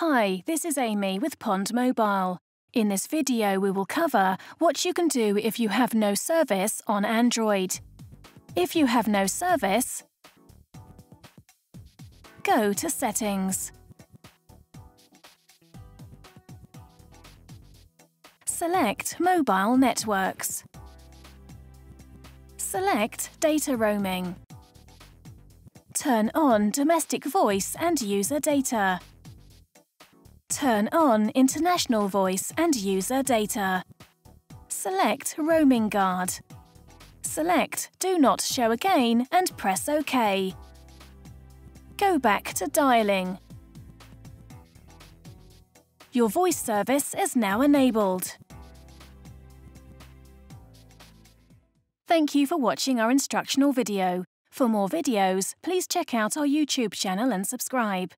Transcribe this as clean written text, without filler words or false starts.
Hi, this is Amy with Pond Mobile. In this video we will cover what you can do if you have no service on Android. If you have no service, go to Settings. Select Mobile Networks. Select Data Roaming. Turn on Domestic Voice and User Data. Turn on International Voice and User Data. Select Roaming Guard. Select Do Not Show Again and press OK. Go back to dialing. Your voice service is now enabled. Thank you for watching our instructional video. For more videos, please check out our YouTube channel and subscribe.